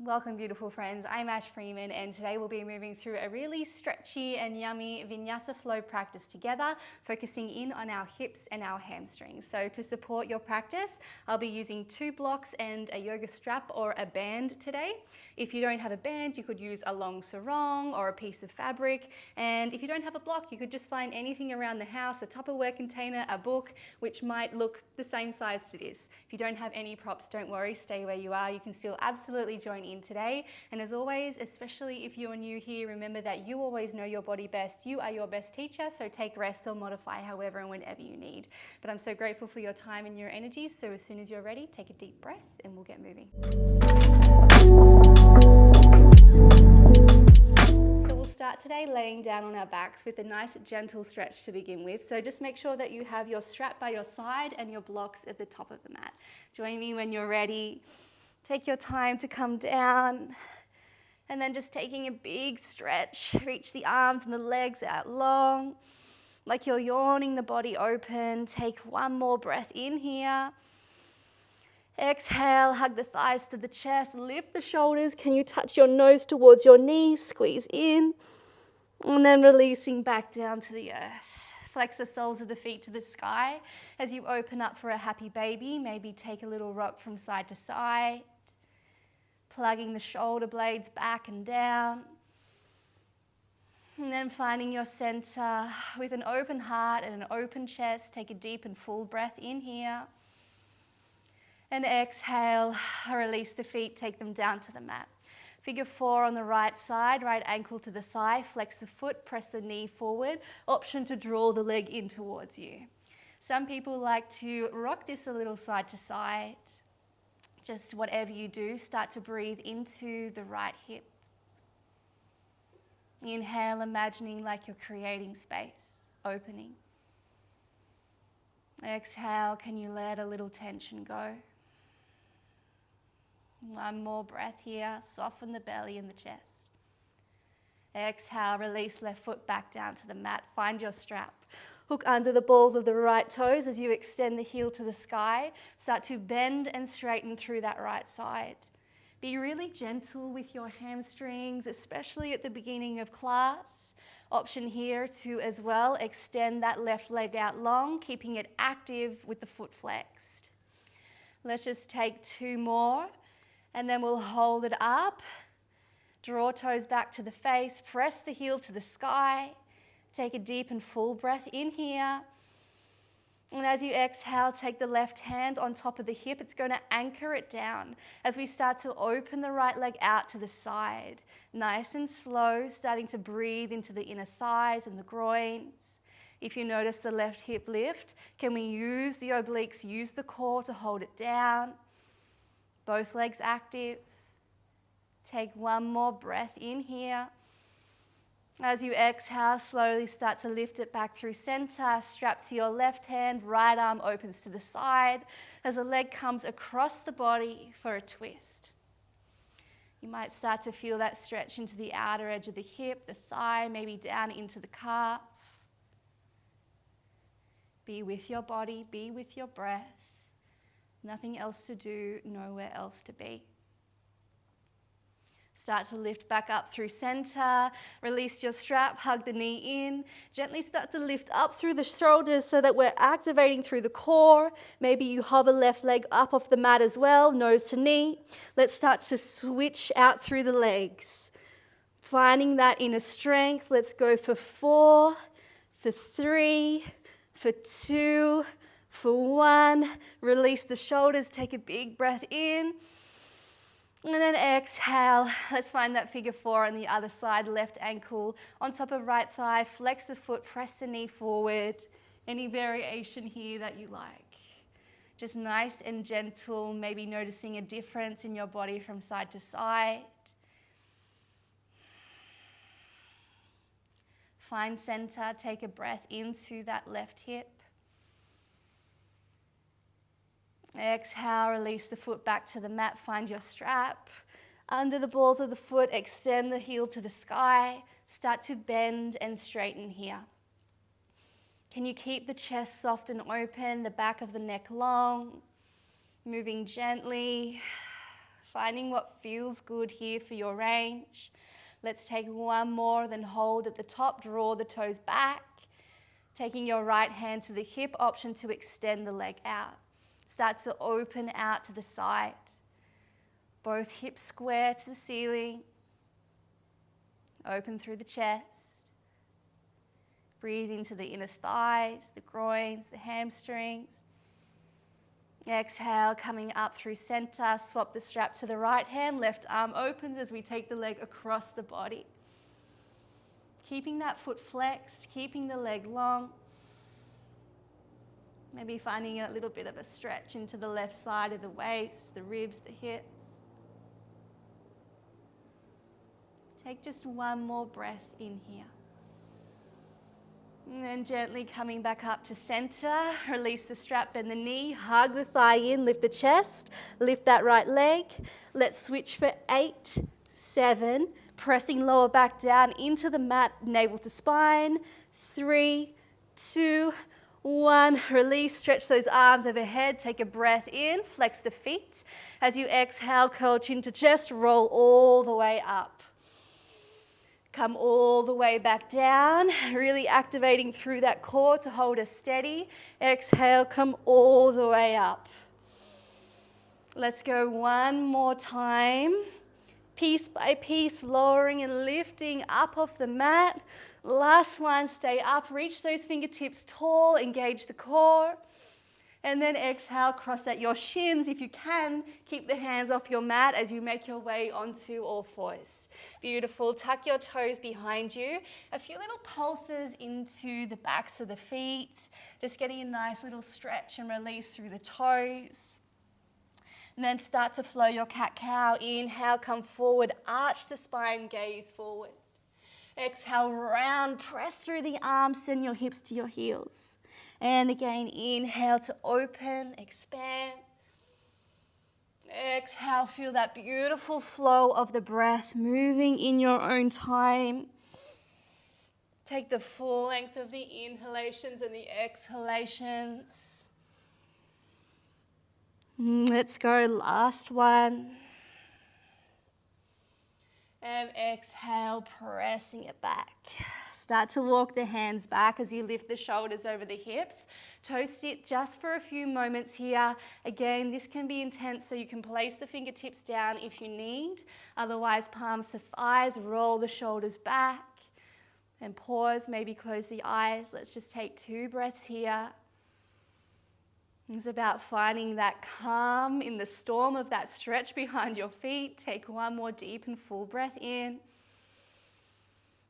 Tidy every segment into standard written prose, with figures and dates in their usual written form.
Welcome, beautiful friends. I'm Freeman, and today we'll be moving through a really stretchy and yummy vinyasa flow practice together, focusing in on our hips and our hamstrings. So to support your practice, I'll be using 2 blocks and a yoga strap or a band today. If you don't have a band, you could use a long sarong or a piece of fabric. And if you don't have a block, you could just find anything around the house, a Tupperware container, a book, which might look the same size to this. If you don't have any props, don't worry, stay where you are. You can still absolutely join in today. And as always, especially if you're new here, remember that you always know your body best. You are your best teacher, so take rest or modify however and whenever you need. But I'm so grateful for your time and your energy. So as soon as you're ready, take a deep breath and we'll get moving. So we'll start today laying down on our backs with a nice gentle stretch to begin with. So just make sure that you have your strap by your side and your blocks at the top of the mat. Join me when you're ready. Take your time to come down, and then just taking a big stretch. Reach the arms and the legs out long, like you're yawning the body open. Take one more breath in here. Exhale, hug the thighs to the chest, lift the shoulders. Can you touch your nose towards your knees? Squeeze in, and then releasing back down to the earth. Flex the soles of the feet to the sky as you open up for a happy baby. Maybe take a little rock from side to side. Plugging the shoulder blades back and down. And then finding your center with an open heart and an open chest. Take a deep and full breath in here. And exhale, release the feet, take them down to the mat. Figure 4 on the right side, right ankle to the thigh, flex the foot, press the knee forward. Option to draw the leg in towards you. Some people like to rock this a little side to side. Just whatever you do, start to breathe into the right hip. Inhale, imagining like you're creating space, opening. Exhale, can you let a little tension go? One more breath here, soften the belly and the chest. Exhale, release left foot back down to the mat, find your strap. Hook under the balls of the right toes as you extend the heel to the sky. Start to bend and straighten through that right side. Be really gentle with your hamstrings, especially at the beginning of class. Option here to as well extend that left leg out long, keeping it active with the foot flexed. Let's just take 2 more and then we'll hold it up. Draw toes back to the face, press the heel to the sky. Take a deep and full breath in here. And as you exhale, take the left hand on top of the hip. It's going to anchor it down as we start to open the right leg out to the side. Nice and slow, starting to breathe into the inner thighs and the groins. If you notice the left hip lift, can we use the obliques, use the core to hold it down? Both legs active. Take one more breath in here. As you exhale, slowly start to lift it back through center. Strap to your left hand, right arm opens to the side as the leg comes across the body for a twist. You might start to feel that stretch into the outer edge of the hip, the thigh, maybe down into the calf. Be with your body, be with your breath. Nothing else to do, nowhere else to be. Start to lift back up through center. Release your strap, hug the knee in. Gently start to lift up through the shoulders so that we're activating through the core. Maybe you hover left leg up off the mat as well, nose to knee. Let's start to switch out through the legs. Finding that inner strength. Let's go for 4, for 3, for 2, for 1. Release the shoulders, take a big breath in. And then exhale. Let's find that figure 4 on the other side, left ankle on top of right thigh. Flex the foot, press the knee forward. Any variation here that you like. Just nice and gentle, maybe noticing a difference in your body from side to side. Find center, take a breath into that left hip. Exhale, release the foot back to the mat, find your strap. Under the balls of the foot, extend the heel to the sky. Start to bend and straighten here. Can you keep the chest soft and open, the back of the neck long? Moving gently, finding what feels good here for your range. Let's take one more, then hold at the top, draw the toes back. Taking your right hand to the hip, option to extend the leg out. Start to open out to the side. Both hips square to the ceiling. Open through the chest. Breathe into the inner thighs, the groins, the hamstrings. Exhale, coming up through center. Swap the strap to the right hand. Left arm opens as we take the leg across the body. Keeping that foot flexed, keeping the leg long. Maybe finding a little bit of a stretch into the left side of the waist, the ribs, the hips. Take just one more breath in here. And then gently coming back up to center, release the strap, bend the knee, hug the thigh in, lift the chest, lift that right leg. Let's switch for 8, 7, pressing lower back down into the mat, navel to spine. 3, 2, 1, release, stretch those arms overhead, take a breath in, flex the feet. As you exhale, curl chin to chest, roll all the way up. Come all the way back down, really activating through that core to hold us steady. Exhale, come all the way up. Let's go one more time. Piece by piece, lowering and lifting up off the mat. Last one, stay up, reach those fingertips tall, engage the core. And then exhale, cross at your shins. If you can, keep the hands off your mat as you make your way onto all fours. Beautiful. Tuck your toes behind you. A few little pulses into the backs of the feet. Just getting a nice little stretch and release through the toes. And then start to flow your cat-cow. Inhale, come forward, arch the spine, gaze forward. Exhale, round, press through the arms, send your hips to your heels. And again, inhale to open, expand. Exhale, feel that beautiful flow of the breath moving in your own time. Take the full length of the inhalations and the exhalations. Let's go, last one. And exhale, pressing it back. Start to walk the hands back as you lift the shoulders over the hips. Toe sit just for a few moments here. Again, this can be intense, so you can place the fingertips down if you need. Otherwise, palms to thighs, roll the shoulders back. And pause, maybe close the eyes. Let's just take 2 breaths here. It's about finding that calm in the storm of that stretch behind your feet. Take one more deep and full breath in.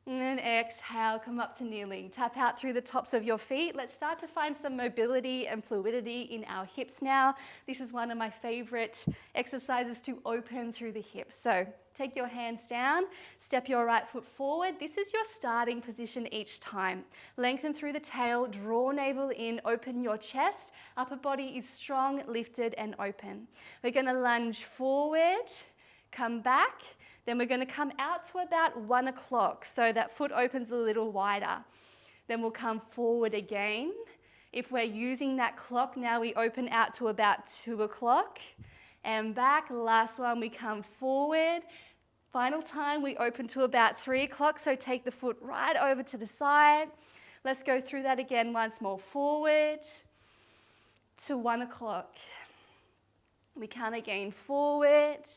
And then exhale, come up to kneeling. Tap out through the tops of your feet. Let's start to find some mobility and fluidity in our hips now. This is one of my favorite exercises to open through the hips. So take your hands down, step your right foot forward. This is your starting position each time. Lengthen through the tail, draw navel in, open your chest. Upper body is strong, lifted and open. We're gonna lunge forward, come back. Then we're going to come out to about 1 o'clock, so that foot opens a little wider. Then we'll come forward again. If we're using that clock, now we open out to about 2 o'clock. And back, last one, we come forward. Final time, we open to about 3 o'clock, so take the foot right over to the side. Let's go through that again once more. Forward to 1 o'clock. We come again forward.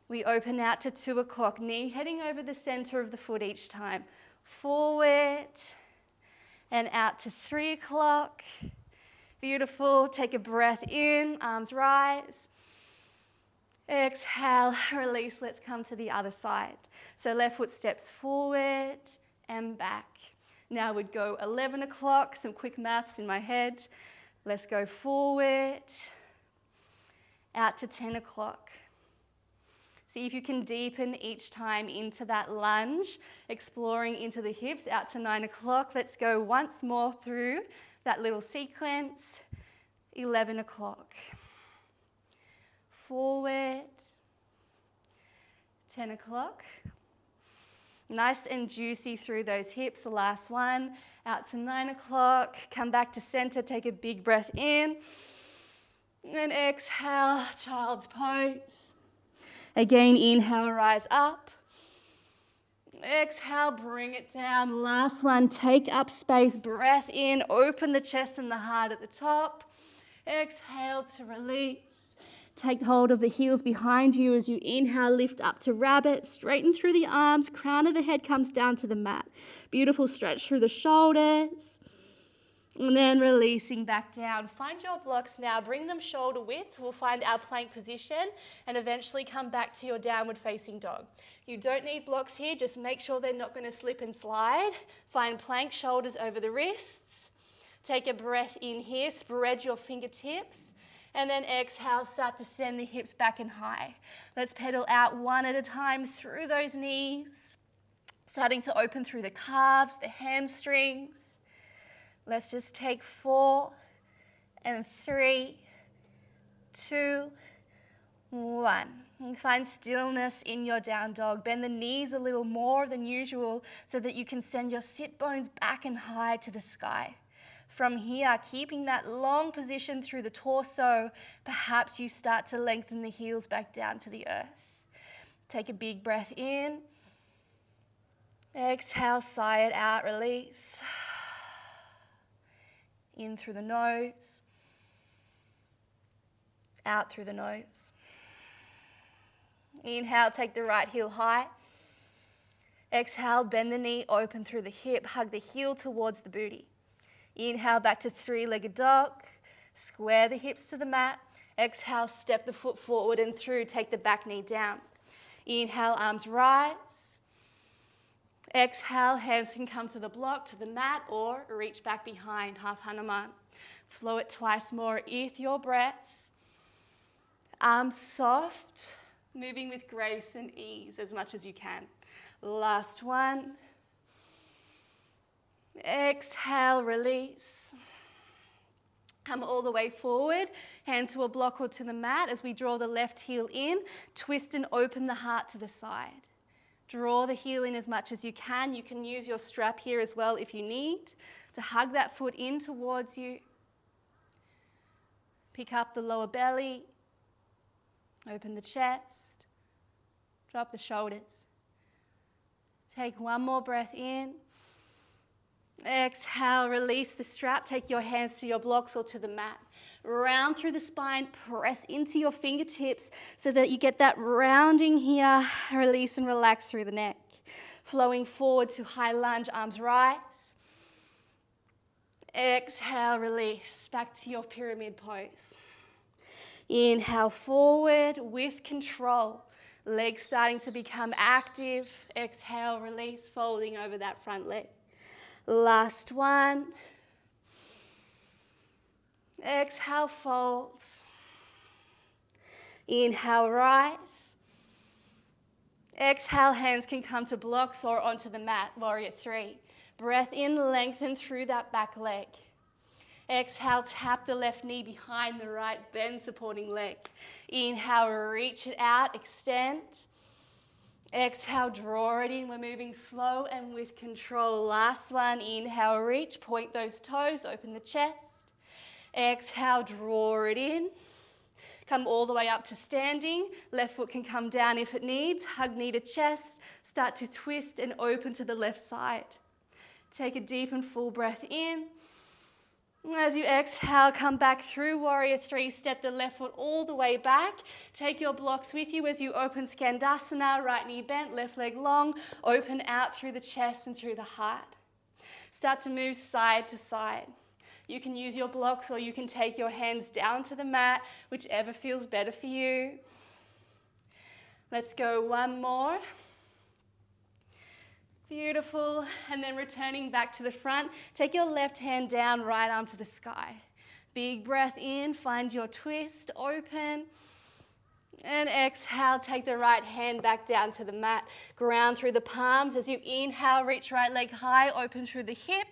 We open out to 2 o'clock, knee heading over the center of the foot each time. Forward and out to 3 o'clock. Beautiful. Take a breath in, arms rise. Exhale, release. Let's come to the other side. So left foot steps forward and back. Now we'd go 11 o'clock, some quick maths in my head. Let's go forward, out to 10 o'clock. See if you can deepen each time into that lunge, exploring into the hips, out to 9 o'clock. Let's go once more through that little sequence. 11 o'clock. Forward. 10 o'clock. Nice and juicy through those hips. The last one. Out to 9 o'clock. Come back to center. Take a big breath in. And exhale, child's pose. Again, inhale, rise up. Exhale, bring it down. Last one, take up space, breath in, open the chest and the heart at the top. Exhale to release. Take hold of the heels behind you as you inhale, lift up to rabbit, straighten through the arms, crown of the head comes down to the mat. Beautiful stretch through the shoulders. And then releasing back down. Find your blocks now, bring them shoulder width. We'll find our plank position and eventually come back to your downward facing dog. You don't need blocks here, just make sure they're not going to slip and slide. Find plank, shoulders over the wrists. Take a breath in here, spread your fingertips. And then exhale, start to send the hips back and high. Let's pedal out one at a time through those knees. Starting to open through the calves, the hamstrings. Let's just take 4 and 3, 2, 1. And find stillness in your down dog. Bend the knees a little more than usual so that you can send your sit bones back and high to the sky. From here, keeping that long position through the torso, perhaps you start to lengthen the heels back down to the earth. Take a big breath in. Exhale, sigh it out, release. In through the nose, out through the nose. Inhale, take the right heel high. Exhale, bend the knee, open through the hip, hug the heel towards the booty. Inhale, back to three-legged dog. Square the hips to the mat. Exhale, step the foot forward and through, take the back knee down. Inhale, arms rise. Exhale, hands can come to the block, to the mat, or reach back behind, half Hanuman. Flow it twice more with your breath. Arms soft, moving with grace and ease as much as you can. Last one. Exhale, release. Come all the way forward, hand to a block or to the mat as we draw the left heel in, twist and open the heart to the side. Draw the heel in as much as you can. You can use your strap here as well if you need to hug that foot in towards you. Pick up the lower belly. Open the chest. Drop the shoulders. Take one more breath in. Exhale, release the strap. Take your hands to your blocks or to the mat. Round through the spine, press into your fingertips so that you get that rounding here. Release and relax through the neck. Flowing forward to high lunge, arms rise. Exhale, release. Back to your pyramid pose. Inhale forward with control. Legs starting to become active. Exhale, release, folding over that front leg. Last one. Exhale, folds. Inhale, rise. Exhale, hands can come to blocks or onto the mat, warrior 3. Breath in, lengthen through that back leg. Exhale, tap the left knee behind the right, bend supporting leg. Inhale, reach it out, extend. Exhale, draw it in. We're moving slow and with control. Last one. Inhale, reach. Point those toes. Open the chest. Exhale, draw it in. Come all the way up to standing. Left foot can come down if it needs. Hug knee to chest. Start to twist and open to the left side. Take a deep and full breath in. As you exhale, come back through warrior 3. Step the left foot all the way back. Take your blocks with you as you open Skandasana. Right knee bent, left leg long. Open out through the chest and through the heart. Start to move side to side. You can use your blocks or you can take your hands down to the mat, whichever feels better for you. Let's go one more. Beautiful. And then returning back to the front, take your left hand down, right arm to the sky. Big breath in, find your twist, open. And exhale, take the right hand back down to the mat. Ground through the palms. As you inhale, reach right leg high, open through the hip.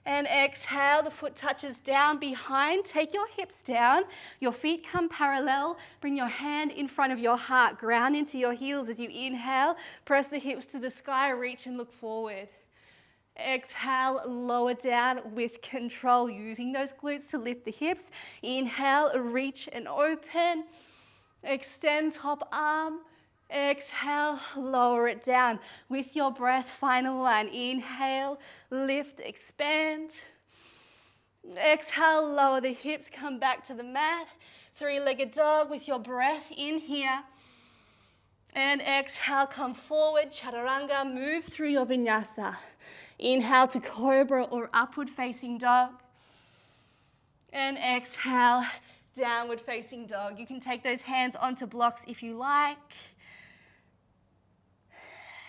And exhale, the foot touches down behind. Take your hips down. Your feet come parallel. Bring your hand in front of your heart. Ground into your heels as you inhale. Press the hips to the sky. Reach and look forward. Exhale, lower down with control, using those glutes to lift the hips. Inhale, reach and open. Extend top arm. Exhale, lower it down. With your breath, final one. Inhale, lift, expand. Exhale, lower the hips, come back to the mat. Three-legged dog with your breath in here. And exhale, come forward, chaturanga, move through your vinyasa. Inhale to cobra or upward facing dog. And exhale, downward facing dog. You can take those hands onto blocks if you like.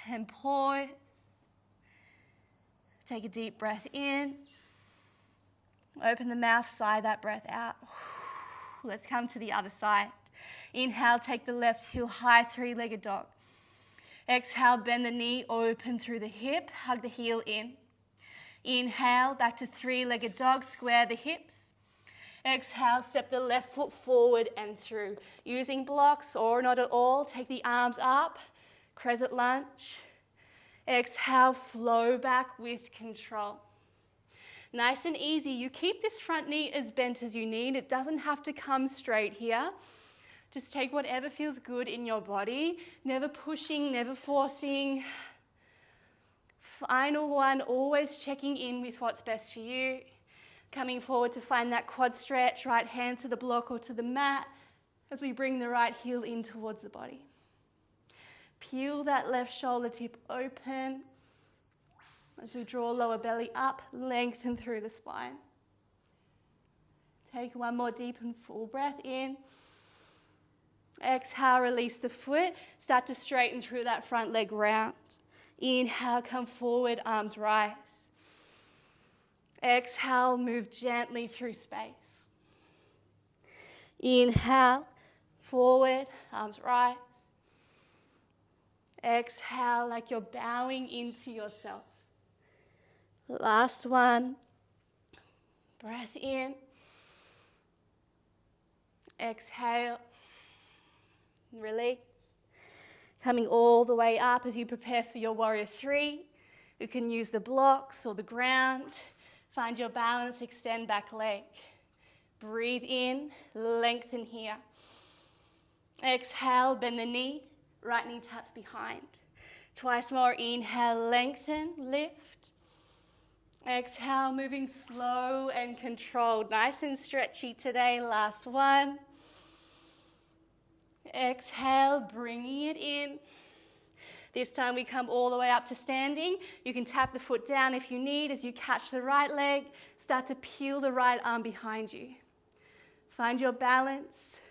And pause. Take a deep breath in. Open the mouth, sigh that breath out. Let's come to the other side. Inhale, take the left heel high, three-legged dog. Exhale, bend the knee, open through the hip, hug the heel in. Inhale, back to three-legged dog, square the hips. Exhale, step the left foot forward and through. Using blocks or not at all, take the arms up, crescent lunge. Exhale, flow back with control. Nice and easy. You keep this front knee as bent as you need. It doesn't have to come straight here. Just take whatever feels good in your body. Never pushing, never forcing. Final one, always checking in with what's best for you. Coming forward to find that quad stretch, right hand to the block or to the mat as we bring the right heel in towards the body. Peel that left shoulder tip open. As we draw lower belly up, lengthen through the spine. Take one more deep and full breath in. Exhale, release the foot. Start to straighten through that front leg round. Inhale, come forward, arms rise. Exhale, move gently through space. Inhale, forward, arms rise. Exhale, like you're bowing into yourself. Last one. Breath in. Exhale. Release. Coming all the way up as you prepare for your warrior three. You can use the blocks or the ground. Find your balance, extend back leg. Breathe in, lengthen here. Exhale, bend the knee, right knee taps behind. Twice more, inhale, lengthen, lift. Exhale, moving slow and controlled. Nice and stretchy today. Last one. Exhale, bringing it in. This time we come all the way up to standing. You can tap the foot down if you need as you catch the right leg. Start to peel the right arm behind you. Find your balance.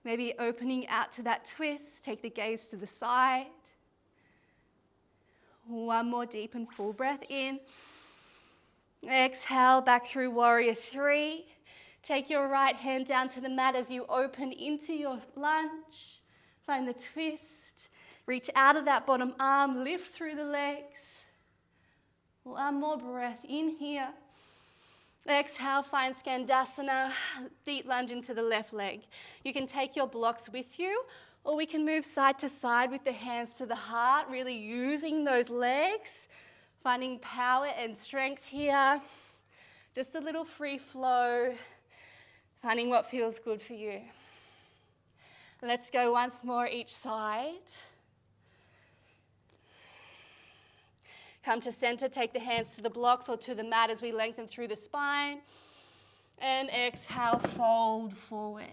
Maybe opening out to that twist. Take the gaze to the side. One more deep and full breath in. Exhale, back through warrior three. Take your right hand down to the mat as you open into your lunge. Find the twist. Reach out of that bottom arm, lift through the legs. One more breath in here. Exhale, find Skandasana, deep lunge into the left leg. You can take your blocks with you, or we can move side to side with the hands to the heart, really using those legs, finding power and strength here. Just a little free flow, finding what feels good for you. Let's go once more each side. Come to center, take the hands to the blocks or to the mat as we lengthen through the spine. And exhale, fold forward.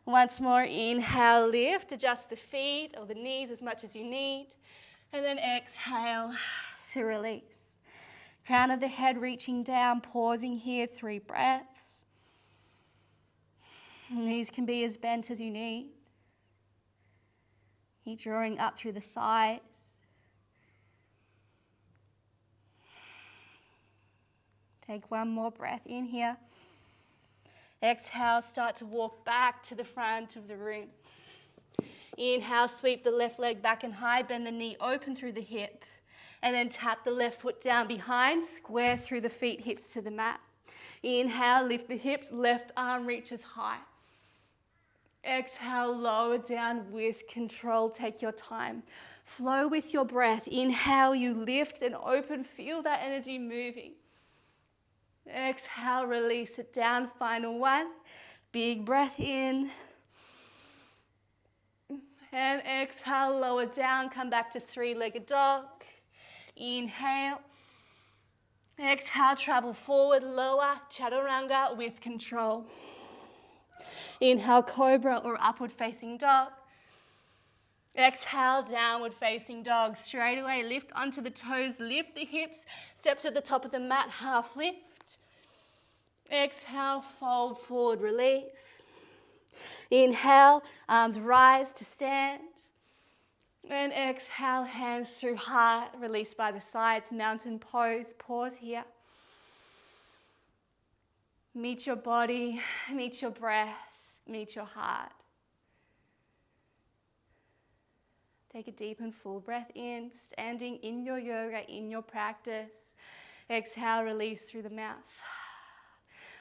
Once more, inhale, lift, adjust the feet or the knees as much as you need. And then exhale to release. Crown of the head reaching down, pausing here, 3 breaths. Knees can be as bent as you need. Keep drawing up through the thighs. Take one more breath in here. Exhale, start to walk back to the front of the room. Inhale, sweep the left leg back and high, bend the knee open through the hip. And then tap the left foot down behind, square through the feet, hips to the mat. Inhale, lift the hips, left arm reaches high. Exhale, lower down with control. Take your time. Flow with your breath. Inhale, you lift and open. Feel that energy moving. Exhale, release it down. Final one. Big breath in. And exhale, lower down. Come back to three-legged dog. Inhale. Exhale, travel forward, lower, chaturanga with control. Inhale, cobra or upward facing dog. Exhale, downward facing dog. Straight away, lift onto the toes, lift the hips, step to the top of the mat, half lift. Exhale, fold forward, release. Inhale, arms rise to stand. And exhale, hands through heart, release by the sides, mountain pose. Pause here. Meet your body, meet your breath, meet your heart. Take a deep and full breath in, standing in your yoga, in your practice. Exhale, release through the mouth.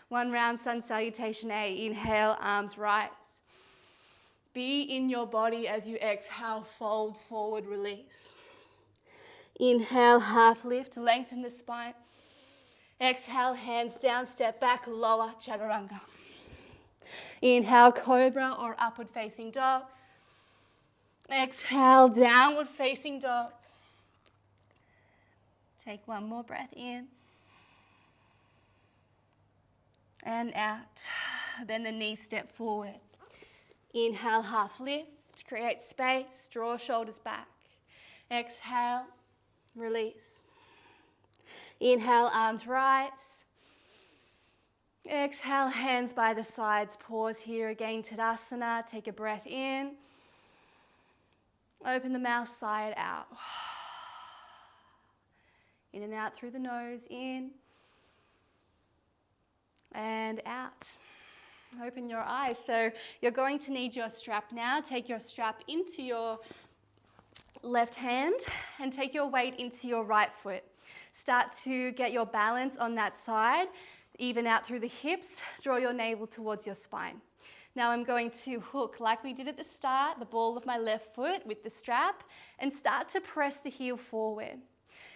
One round sun salutation A. Inhale, arms rise. Be in your body as you exhale, fold forward, release. Inhale, half lift, lengthen the spine. Exhale, hands down, step back, lower, chaturanga. Inhale, cobra or upward facing dog. Exhale, downward facing dog. Take one more breath in. And out. Bend the knees, step forward. Inhale, half lift, create space, draw shoulders back. Exhale, release. Inhale, arms rise. Exhale, hands by the sides. Pause here again, Tadasana. Take a breath in. Open the mouth, side out. In and out through the nose, in. And out. Open your eyes. So you're going to need your strap now. Take your strap into your left hand and take your weight into your right foot. Start to get your balance on that side. Even out through the hips. Draw your navel towards your spine. Now I'm going to hook, like we did at the start, the ball of my left foot with the strap and start to press the heel forward.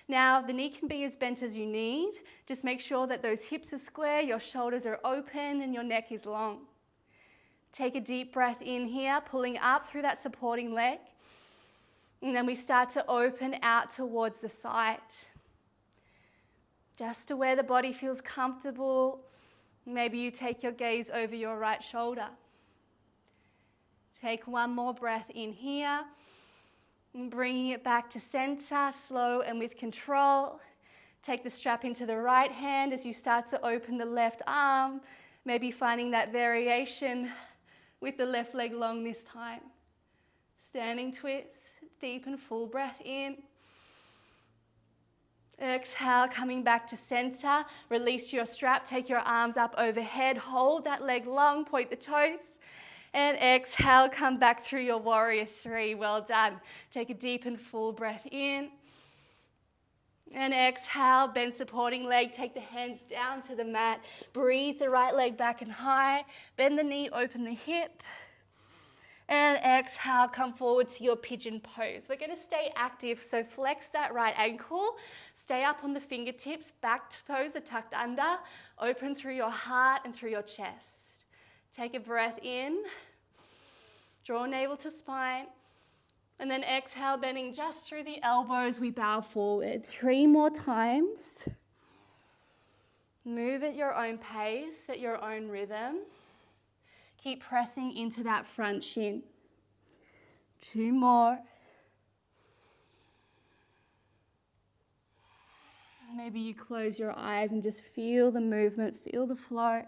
Now the knee can be as bent as you need. Just make sure that those hips are square, your shoulders are open and your neck is long. Take a deep breath in here, pulling up through that supporting leg. And then we start to open out towards the side. Just to where the body feels comfortable. Maybe you take your gaze over your right shoulder. Take one more breath in here. And bringing it back to center, slow and with control. Take the strap into the right hand as you start to open the left arm. Maybe finding that variation with the left leg long this time. Standing twist, deep and full breath in. Exhale, coming back to center. Release your strap, take your arms up overhead. Hold that leg long, point the toes. And exhale, come back through your warrior three. Well done. Take a deep and full breath in. And exhale, bend supporting leg. Take the hands down to the mat. Breathe the right leg back and high. Bend the knee, open the hip. And exhale, come forward to your pigeon pose. We're going to stay active, so flex that right ankle. Stay up on the fingertips. Back toes are tucked under. Open through your heart and through your chest. Take a breath in, draw navel to spine, and then exhale, bending just through the elbows, we bow forward. 3 more times. Move at your own pace, at your own rhythm. Keep pressing into that front shin. 2 more. Maybe you close your eyes and just feel the movement, feel the flow.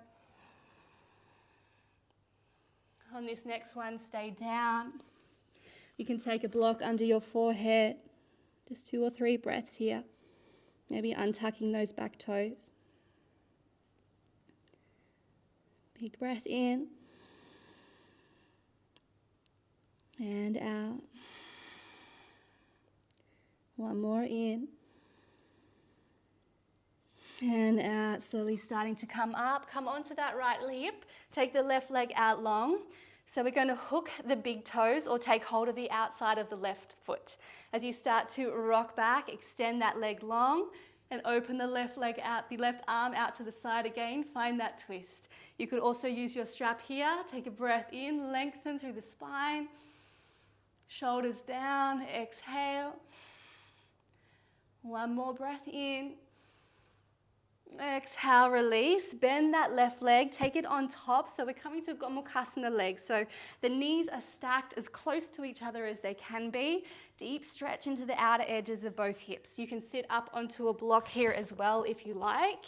On this next one, stay down. You can take a block under your forehead. Just 2 or 3 breaths here. Maybe untucking those back toes. Big breath in. And out. 1 more in. And out, slowly starting to come up. Come onto that right hip. Take the left leg out long. So we're going to hook the big toes or take hold of the outside of the left foot. As you start to rock back, extend that leg long and open the left leg out, the left arm out to the side again. Find that twist. You could also use your strap here. Take a breath in, lengthen through the spine. Shoulders down, exhale. One more breath in. Exhale, release. Bend that left leg, take it on top. So we're coming to a Gomukhasana leg. So the knees are stacked as close to each other as they can be. Deep stretch into the outer edges of both hips. You can sit up onto a block here as well if you like.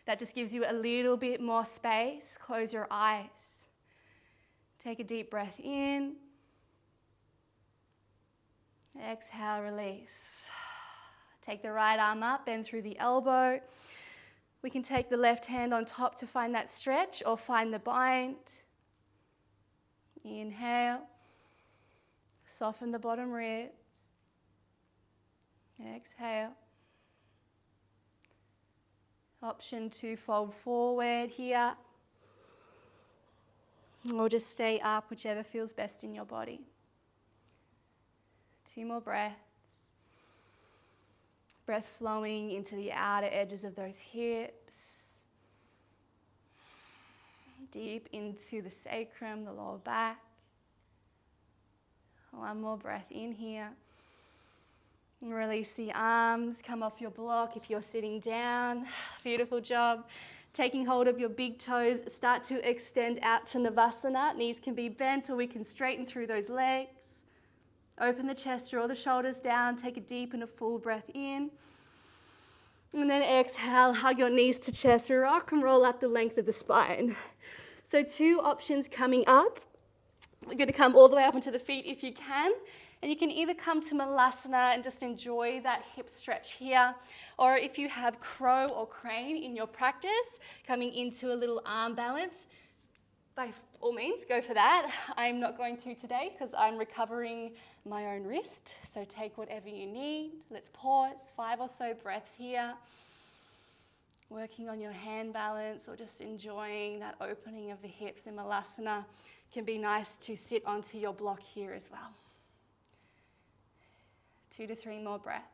That just gives you a little bit more space. Close your eyes. Take a deep breath in. Exhale, release. Take the right arm up, bend through the elbow. We can take the left hand on top to find that stretch or find the bind. Inhale. Soften the bottom ribs. Exhale. Option to fold forward here. Or just stay up, whichever feels best in your body. 2 more breaths. Breath flowing into the outer edges of those hips. Deep into the sacrum, the lower back. 1 more breath in here. Release the arms, come off your block if you're sitting down. Beautiful job. Taking hold of your big toes, start to extend out to Navasana. Knees can be bent or we can straighten through those legs. Open the chest, draw the shoulders down, take a deep and a full breath in. And then exhale, hug your knees to chest, rock and roll up the length of the spine. So 2 options coming up. We're going to come all the way up onto the feet if you can. And you can either come to Malasana and just enjoy that hip stretch here, or if you have crow or crane in your practice, coming into a little arm balance, by all means, go for that. I'm not going to today because I'm recovering my own wrist. So take whatever you need. Let's pause, 5 or so breaths here. Working on your hand balance or just enjoying that opening of the hips in Malasana. Can be nice to sit onto your block here as well. 2 to 3 more breaths.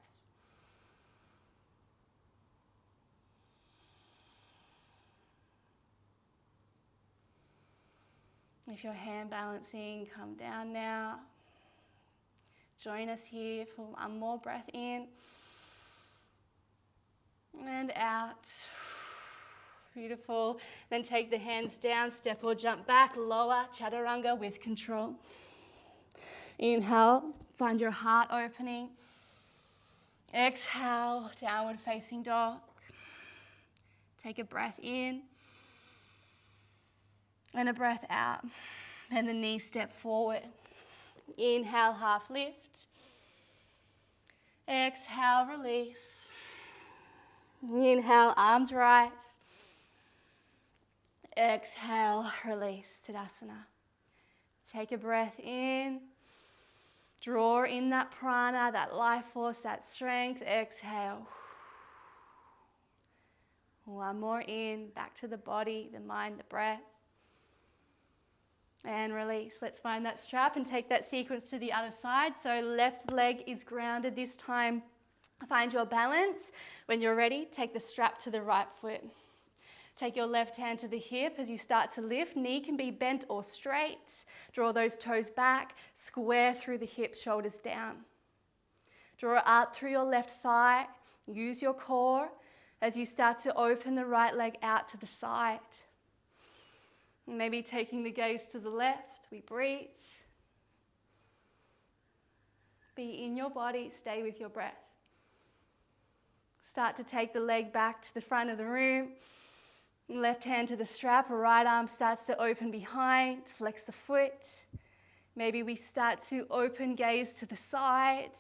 If you're hand balancing, come down now. Join us here for 1 more breath in and out. Beautiful. Then take the hands down, step or jump back, lower chaturanga with control. Inhale, find your heart opening. Exhale, downward facing dog. Take a breath in and a breath out. And the knees step forward. Inhale, half lift. Exhale, release. Inhale, arms rise. Exhale, release, Tadasana. Take a breath in. Draw in that prana, that life force, that strength. Exhale. 1 more in, back to the body, the mind, the breath. And release. Let's find that strap and take that sequence to the other side. So left leg is grounded this time. Find your balance. When you're ready, take the strap to the right foot. Take your left hand to the hip as you start to lift. Knee can be bent or straight. Draw those toes back. Square through the hips, shoulders down. Draw up through your left thigh. Use your core as you start to open the right leg out to the side. Maybe taking the gaze to the left, we breathe. Be in your body, stay with your breath. Start to take the leg back to the front of the room. Left hand to the strap, right arm starts to open behind, flex the foot. Maybe we start to open gaze to the side,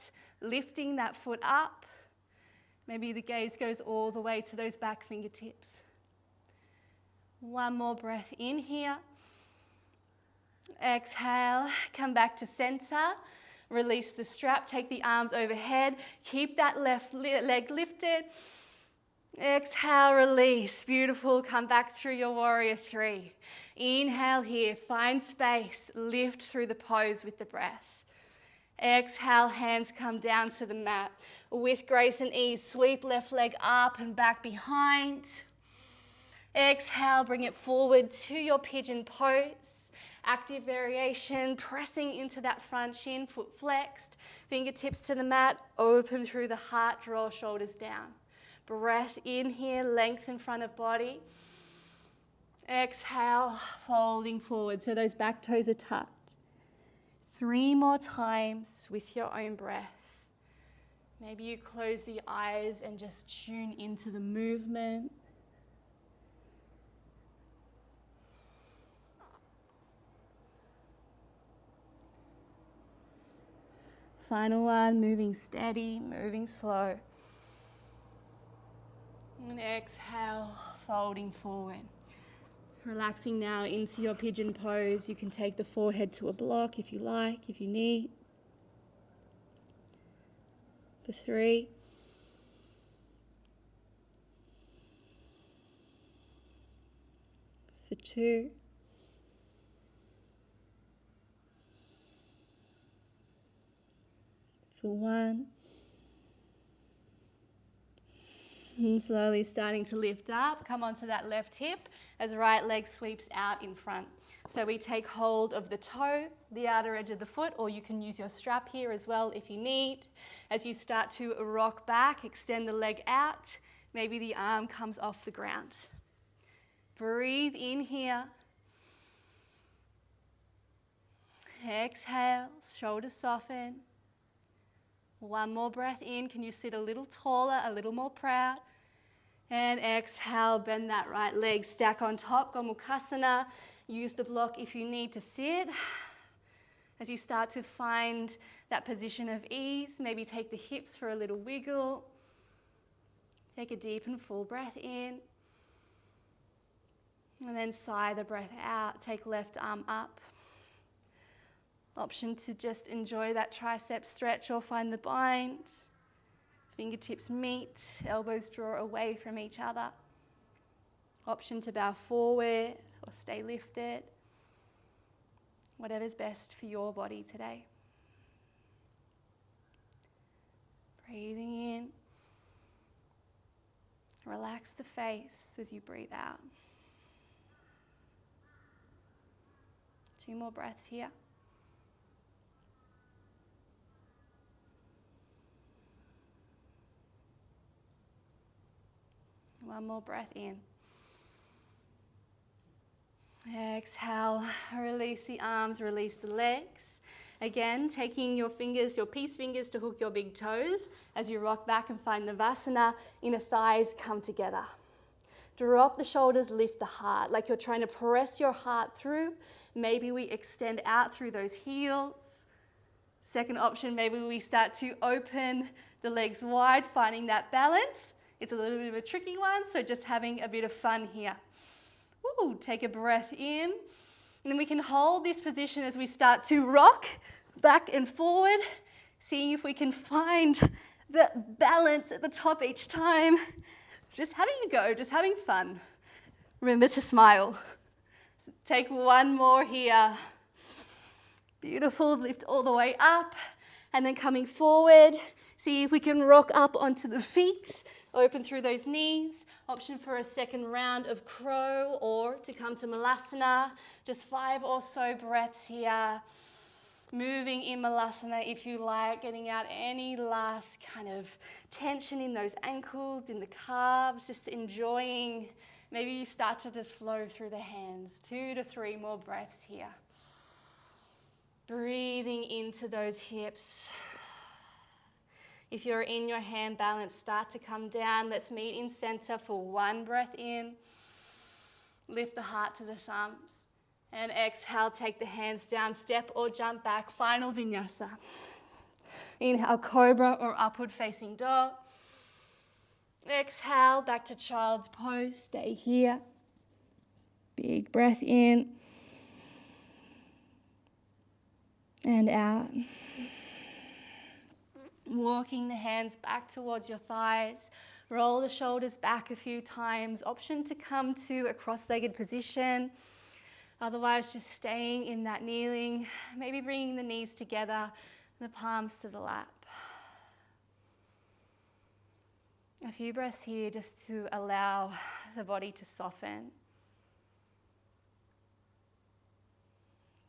lifting that foot up. Maybe the gaze goes all the way to those back fingertips. 1 more breath in here. Exhale, come back to center. Release the strap, take the arms overhead. Keep that left leg lifted. Exhale, release. Beautiful. Come back through your warrior three. Inhale here. Find space. Lift through the pose with the breath. Exhale, hands come down to the mat. With grace and ease, sweep left leg up and back behind. Exhale, bring it forward to your pigeon pose. Active variation, pressing into that front shin, foot flexed. Fingertips to the mat, open through the heart, draw shoulders down. Breath in here, lengthen front of body. Exhale, folding forward, so those back toes are tucked. 3 more times with your own breath. Maybe you close the eyes and just tune into the movement. Final one, moving steady, moving slow. And exhale, folding forward. Relaxing now into your pigeon pose. You can take the forehead to a block if you like, if you need. For 3. For 2. For 1. And slowly starting to lift up. Come onto that left hip as the right leg sweeps out in front. So we take hold of the toe, the outer edge of the foot, or you can use your strap here as well if you need. As you start to rock back, extend the leg out. Maybe the arm comes off the ground. Breathe in here. Exhale, shoulders soften. 1 more breath in. Can you sit a little taller, a little more proud? And exhale, bend that right leg, stack on top, Gomukhasana. Use the block if you need to sit. As you start to find that position of ease, maybe take the hips for a little wiggle. Take a deep and full breath in. And then sigh the breath out. Take left arm up. Option to just enjoy that tricep stretch or find the bind. Fingertips meet, elbows draw away from each other. Option to bow forward or stay lifted. Whatever's best for your body today. Breathing in. Relax the face as you breathe out. 2 more breaths here. One more breath in. Exhale, release the arms, release the legs. Again, taking your fingers, your peace fingers to hook your big toes. As you rock back and find Navasana, inner thighs come together. Drop the shoulders, lift the heart, like you're trying to press your heart through. Maybe we extend out through those heels. Second option, maybe we start to open the legs wide, finding that balance. It's a little bit of a tricky one, so just having a bit of fun here. Woo, take a breath in, and then we can hold this position as we start to rock back and forward, seeing if we can find the balance at the top each time. Just having a go, just having fun. Remember to smile. Take 1 more here. Beautiful, lift all the way up, and then coming forward, see if we can rock up onto the feet. Open through those knees. Option for a second round of crow or to come to Malasana. Just 5 or so breaths here. Moving in Malasana if you like, getting out any last kind of tension in those ankles, in the calves, just enjoying. Maybe you start to just flow through the hands. 2 to 3 more breaths here. Breathing into those hips. If you're in your hand balance, start to come down. Let's meet in center for 1 breath in. Lift the heart to the thumbs. And exhale, take the hands down, step or jump back. Final vinyasa. Inhale, cobra or upward facing dog. Exhale, back to child's pose. Stay here. Big breath in. And out. walking the hands back towards your thighs. Roll the shoulders back a few times. Option to come to a cross-legged position. Otherwise, just staying in that kneeling, maybe bringing the knees together, the palms to the lap. A few breaths here just to allow the body to soften.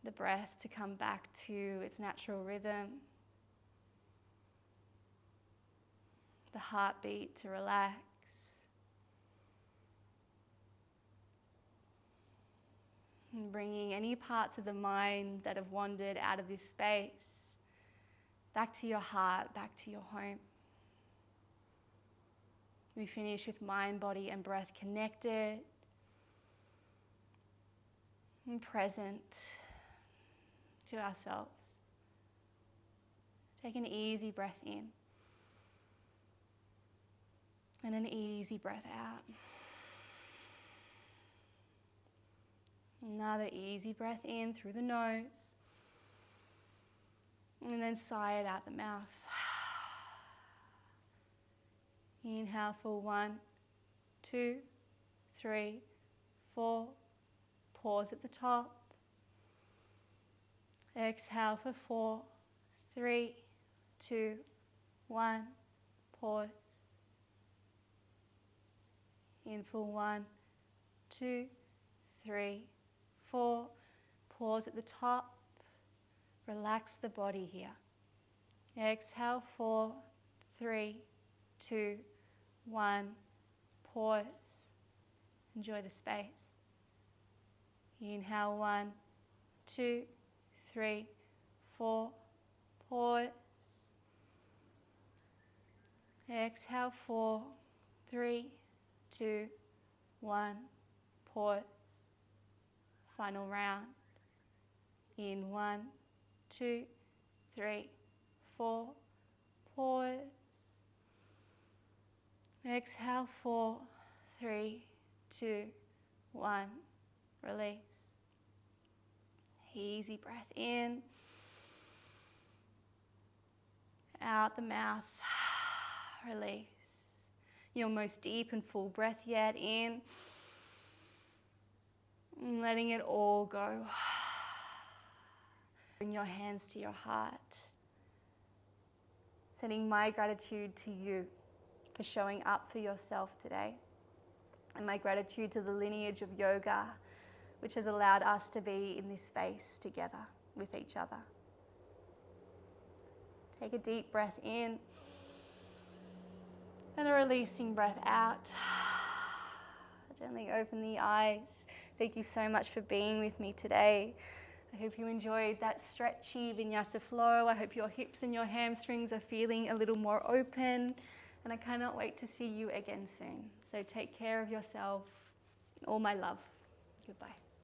The breath to come back to its natural rhythm. The heartbeat to relax. And bringing any parts of the mind that have wandered out of this space back to your heart, back to your home. We finish with mind, body, and breath connected and present to ourselves. Take an easy breath in and an easy breath out. Another easy breath in through the nose and then sigh it out the mouth. Inhale for 1, 2, 3, 4. Pause at the top. Exhale for 4, 3, 2, 1. Pause. In for 1, 2, 3, 4. Pause at the top. Relax the body here. Exhale 4, 3, 2, 1. Pause. Enjoy the space. Inhale 1, 2, 3, 4. Pause. Exhale 4, 3, 2, 1. Pause. Final round. In 1, 2, 3, 4. Pause. Exhale 4, 3, 2, 1. Release. Easy breath in. Out the mouth. Release. Your most deep and full breath yet. In. And letting it all go. Bring your hands to your heart. Sending my gratitude to you for showing up for yourself today. And my gratitude to the lineage of yoga, which has allowed us to be in this space together with each other. Take a deep breath in and a releasing breath out. Gently open the eyes. Thank you so much for being with me today. I hope you enjoyed that stretchy vinyasa flow. I hope your hips and your hamstrings are feeling a little more open. And I cannot wait to see you again soon. So take care of yourself. All my love. Goodbye.